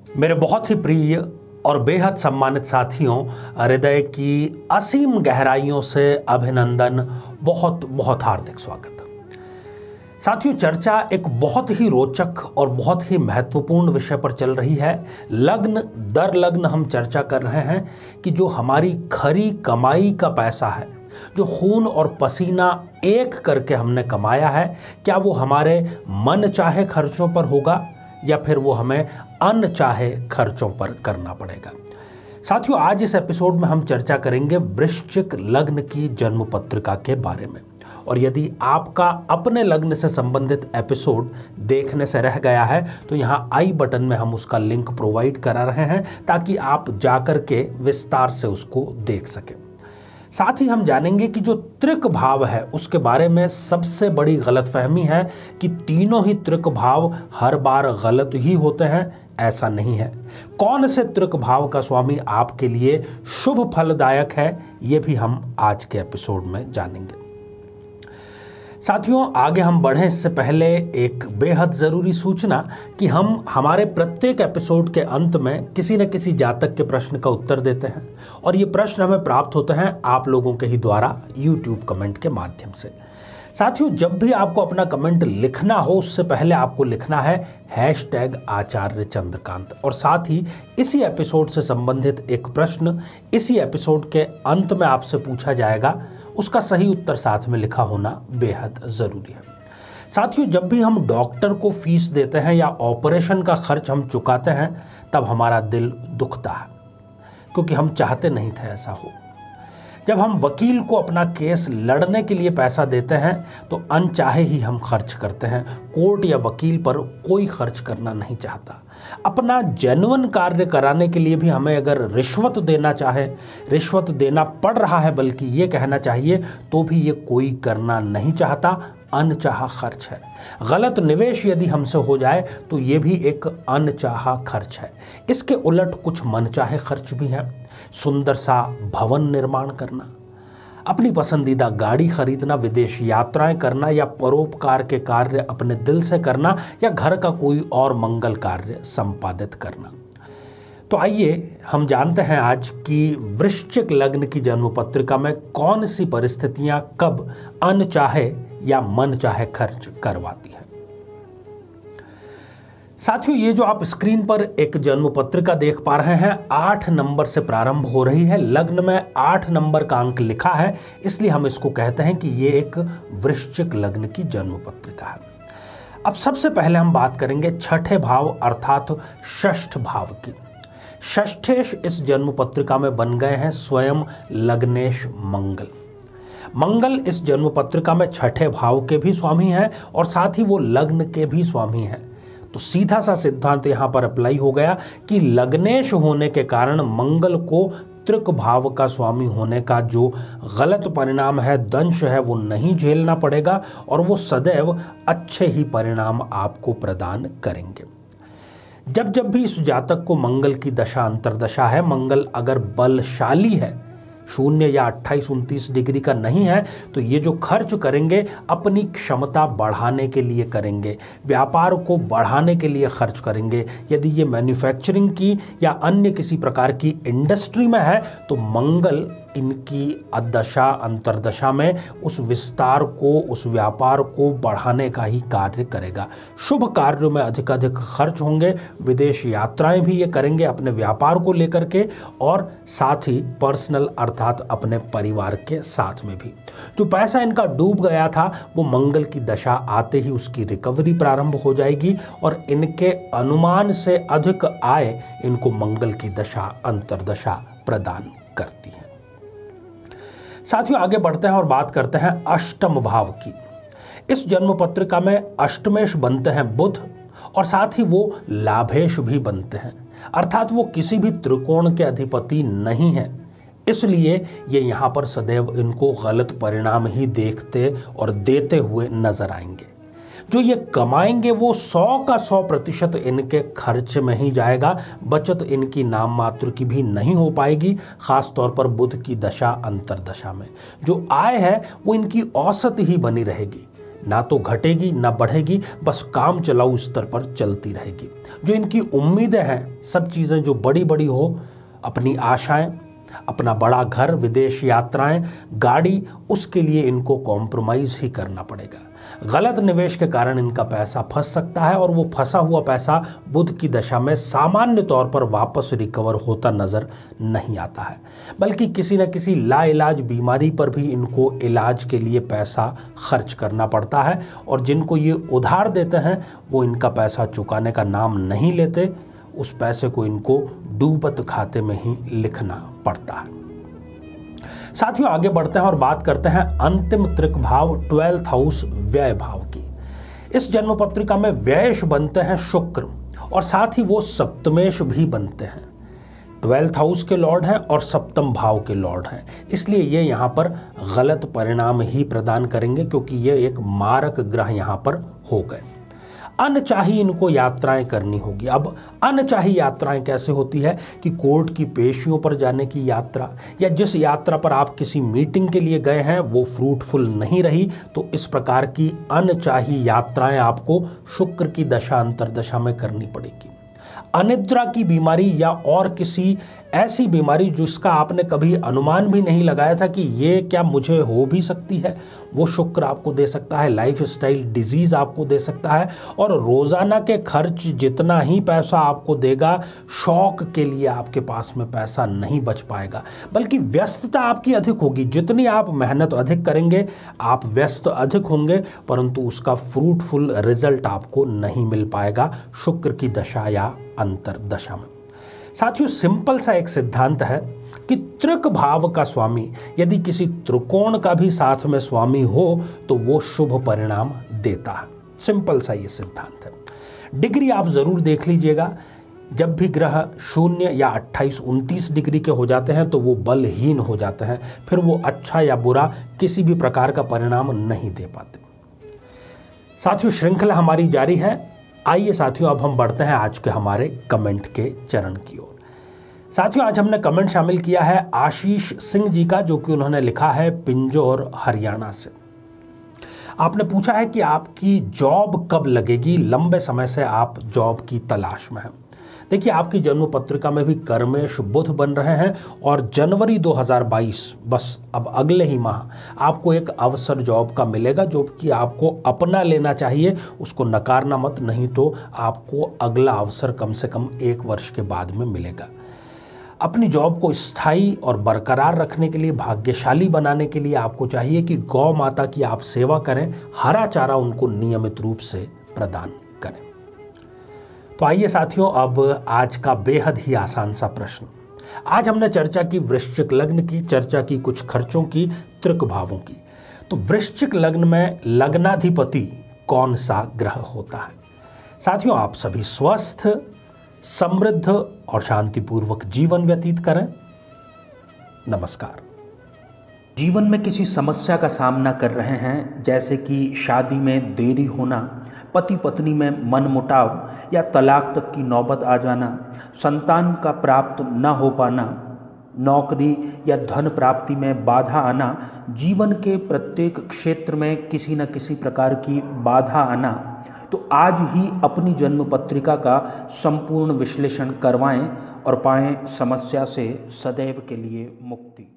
मेरे बहुत ही प्रिय और बेहद सम्मानित साथियों, हृदय की असीम गहराइयों से अभिनंदन, बहुत बहुत हार्दिक स्वागत। साथियों, चर्चा एक बहुत ही रोचक और बहुत ही महत्वपूर्ण विषय पर चल रही है। लग्न दर लग्न हम चर्चा कर रहे हैं कि जो हमारी खरी कमाई का पैसा है, जो खून और पसीना एक करके हमने कमाया है, क्या वो हमारे मन चाहे खर्चों पर होगा या फिर वो हमें अनचाहे खर्चों पर करना पड़ेगा। साथियों, आज इस एपिसोड में हम चर्चा करेंगे वृश्चिक लग्न की जन्म पत्रिका के बारे में। और यदि आपका अपने लग्न से संबंधित एपिसोड देखने से रह गया है तो यहाँ आई बटन में हम उसका लिंक प्रोवाइड करा रहे हैं ताकि आप जाकर के विस्तार से उसको देख सकें। साथ ही हम जानेंगे कि जो त्रिक भाव है उसके बारे में सबसे बड़ी गलतफहमी है कि तीनों ही त्रिक भाव हर बार गलत ही होते हैं। ऐसा नहीं है। कौन से त्रिक भाव का स्वामी आपके लिए शुभ फलदायक है, ये भी हम आज के एपिसोड में जानेंगे। साथियों, आगे हम बढ़ें इससे पहले एक बेहद ज़रूरी सूचना कि हम हमारे प्रत्येक एपिसोड के अंत में किसी न किसी जातक के प्रश्न का उत्तर देते हैं और ये प्रश्न हमें प्राप्त होते हैं आप लोगों के ही द्वारा यूट्यूब कमेंट के माध्यम से। साथियों, जब भी आपको अपना कमेंट लिखना हो उससे पहले आपको लिखना है #आचार्य चंद्रकांत और साथ ही इसी एपिसोड से संबंधित एक प्रश्न इसी एपिसोड के अंत में आपसे पूछा जाएगा, उसका सही उत्तर साथ में लिखा होना बेहद ज़रूरी है। साथियों, जब भी हम डॉक्टर को फीस देते हैं या ऑपरेशन का खर्च हम चुकाते हैं तब हमारा दिल दुखता है क्योंकि हम चाहते नहीं थे ऐसा हो। जब हम वकील को अपना केस लड़ने के लिए पैसा देते हैं तो अनचाहे ही हम खर्च करते हैं। कोर्ट या वकील पर कोई खर्च करना नहीं चाहता। अपना जेन्युइन कार्य कराने के लिए भी हमें अगर रिश्वत देना चाहे, रिश्वत देना पड़ रहा है बल्कि ये कहना चाहिए, तो भी ये कोई करना नहीं चाहता। अनचाहा खर्च है। गलत निवेश यदि हमसे हो जाए तो ये भी एक अनचाहा खर्च है। इसके उलट कुछ मनचाहे खर्च भी हैं। सुंदर सा भवन निर्माण करना, अपनी पसंदीदा गाड़ी खरीदना, विदेश यात्राएं करना या परोपकार के कार्य अपने दिल से करना या घर का कोई और मंगल कार्य संपादित करना। तो आइए हम जानते हैं आज कि वृश्चिक लग्न की जन्म पत्रिका में कौन सी परिस्थितियां कब अनचाहे या मन चाहे खर्च करवाती है। साथियों, ये जो आप स्क्रीन पर एक जन्म पत्रिका देख पा रहे हैं 8 नंबर से प्रारंभ हो रही है। लग्न में 8 नंबर का अंक लिखा है, इसलिए हम इसको कहते हैं कि ये एक वृश्चिक लग्न की जन्म पत्रिका है। अब सबसे पहले हम बात करेंगे छठे भाव अर्थात षष्ठ भाव की। षष्ठेश इस जन्म पत्रिका में बन गए हैं स्वयं लग्नेश मंगल। मंगल इस जन्म पत्रिका में छठे भाव के भी स्वामी हैं और साथ ही वो लग्न के भी स्वामी हैं। तो सीधा सा सिद्धांत यहां पर अप्लाई हो गया कि लग्नेश होने के कारण मंगल को त्रिक भाव का स्वामी होने का जो गलत परिणाम है, दंश है, वो नहीं झेलना पड़ेगा और वो सदैव अच्छे ही परिणाम आपको प्रदान करेंगे। जब जब भी इस जातक को मंगल की दशा अंतरदशा है, मंगल अगर बलशाली है, 0 या 28-29 डिग्री का नहीं है, तो ये जो खर्च करेंगे अपनी क्षमता बढ़ाने के लिए करेंगे, व्यापार को बढ़ाने के लिए खर्च करेंगे। यदि ये मैन्युफैक्चरिंग की या अन्य किसी प्रकार की इंडस्ट्री में है तो मंगल इनकी दशा अंतरदशा में उस विस्तार को, उस व्यापार को बढ़ाने का ही कार्य करेगा। शुभ कार्यों में अधिक खर्च होंगे, विदेश यात्राएं भी ये करेंगे अपने व्यापार को लेकर के और साथ ही पर्सनल अर्थात अपने परिवार के साथ में भी। जो पैसा इनका डूब गया था वो मंगल की दशा आते ही उसकी रिकवरी प्रारंभ हो जाएगी और इनके अनुमान से अधिक आय इनको मंगल की दशा अंतरदशा प्रदान करती है। साथियों, आगे बढ़ते हैं और बात करते हैं अष्टम भाव की। इस जन्म पत्रिका में अष्टमेश बनते हैं बुध और साथ ही वो लाभेश भी बनते हैं, अर्थात वो किसी भी त्रिकोण के अधिपति नहीं है। इसलिए ये यहाँ पर सदैव इनको गलत परिणाम ही देखते और देते हुए नजर आएंगे। जो ये कमाएंगे वो 100 का 100% इनके खर्च में ही जाएगा। बचत इनकी नाम मात्र की भी नहीं हो पाएगी, खास तौर पर बुध की दशा अंतरदशा में। जो आय है वो इनकी औसत ही बनी रहेगी, ना तो घटेगी ना बढ़ेगी, बस काम चलाऊ स्तर पर चलती रहेगी। जो इनकी उम्मीदें हैं, सब चीज़ें जो बड़ी बड़ी हो, अपनी आशाएं, अपना बड़ा घर, विदेश यात्राएं, गाड़ी, उसके लिए इनको कॉम्प्रोमाइज़ ही करना पड़ेगा। गलत निवेश के कारण इनका पैसा फंस सकता है और वो फंसा हुआ पैसा बुध की दशा में सामान्य तौर पर वापस रिकवर होता नजर नहीं आता है, बल्कि किसी न किसी लाइलाज बीमारी पर भी इनको इलाज के लिए पैसा खर्च करना पड़ता है। और जिनको ये उधार देते हैं वो इनका पैसा चुकाने का नाम नहीं लेते, उस पैसे को इनको डूबत खाते में ही लिखना पड़ता है। साथियों, आगे बढ़ते हैं और बात करते हैं अंतिम त्रिक भाव 12th हाउस व्यय भाव की। इस जन्म पत्रिका में व्ययश बनते हैं शुक्र और साथ ही वो सप्तमेश भी बनते हैं। 12th हाउस के लॉर्ड हैं और सप्तम भाव के लॉर्ड हैं, इसलिए ये यहाँ पर गलत परिणाम ही प्रदान करेंगे, क्योंकि ये एक मारक ग्रह यहाँ पर हो गए। अनचाही इनको यात्राएं करनी होगी। अब अनचाही यात्राएं कैसे होती है कि कोर्ट की पेशियों पर जाने की यात्रा, या जिस यात्रा पर आप किसी मीटिंग के लिए गए हैं वो फ्रूटफुल नहीं रही, तो इस प्रकार की अनचाही यात्राएं आपको शुक्र की दशा अंतरदशा में करनी पड़ेगी। अनिद्रा की बीमारी या और किसी ऐसी बीमारी जिसका आपने कभी अनुमान भी नहीं लगाया था कि ये क्या मुझे हो भी सकती है, वो शुक्र आपको दे सकता है। लाइफस्टाइल डिजीज आपको दे सकता है और रोजाना के खर्च जितना ही पैसा आपको देगा, शौक के लिए आपके पास में पैसा नहीं बच पाएगा, बल्कि व्यस्तता आपकी अधिक होगी। जितनी आप मेहनत अधिक करेंगे, आप व्यस्त अधिक होंगे, परंतु उसका फ्रूटफुल रिजल्ट आपको नहीं मिल पाएगा शुक्र की दशा या अंतर दशा में। साथियों, सिंपल सा एक सिद्धांत है कि त्रिक भाव का स्वामी यदि किसी त्रिकोण का भी साथ में स्वामी हो तो वो शुभ परिणाम देता है। सिंपल सा ये सिद्धांत है। डिग्री आप जरूर देख लीजिएगा। जब भी ग्रह 0 या 28-29 डिग्री के हो जाते हैं तो वो बलहीन हो जाते हैं, फिर वो अच्छा या बुरा किसी भी प्रकार का परिणाम नहीं दे पाते। साथियों, श्रृंखला हमारी जारी है। आइए साथियों, अब हम बढ़ते हैं आज के हमारे कमेंट के चरण की ओर। साथियों, आज हमने कमेंट शामिल किया है आशीष सिंह जी का, जो कि उन्होंने लिखा है पिंजौर हरियाणा से। आपने पूछा है कि आपकी जॉब कब लगेगी, लंबे समय से आप जॉब की तलाश में हैं। देखिए, आपकी जन्म पत्रिका में भी कर्मेश बुध बन रहे हैं और जनवरी 2022, बस अब अगले ही माह आपको एक अवसर जॉब का मिलेगा जो कि आपको अपना लेना चाहिए, उसको नकारना मत, नहीं तो आपको अगला अवसर कम से कम 1 वर्ष के बाद में मिलेगा। अपनी जॉब को स्थायी और बरकरार रखने के लिए, भाग्यशाली बनाने के लिए आपको चाहिए कि गौ माता की आप सेवा करें, हरा चारा उनको नियमित रूप से प्रदान करें। तो आइए साथियों, अब आज का बेहद ही आसान सा प्रश्न। आज हमने चर्चा की वृश्चिक लग्न की, चर्चा की कुछ खर्चों की, त्रिक भावों की। तो वृश्चिक लग्न में लग्नाधिपति कौन सा ग्रह होता है? साथियों, आप सभी स्वस्थ, समृद्ध और शांतिपूर्वक जीवन व्यतीत करें। नमस्कार। जीवन में किसी समस्या का सामना कर रहे हैं, जैसे कि शादी में देरी होना, पति पत्नी में मनमुटाव या तलाक तक की नौबत आ जाना, संतान का प्राप्त न हो पाना, नौकरी या धन प्राप्ति में बाधा आना, जीवन के प्रत्येक क्षेत्र में किसी न किसी प्रकार की बाधा आना, तो आज ही अपनी जन्म पत्रिका का संपूर्ण विश्लेषण करवाएं और पाएं समस्या से सदैव के लिए मुक्ति।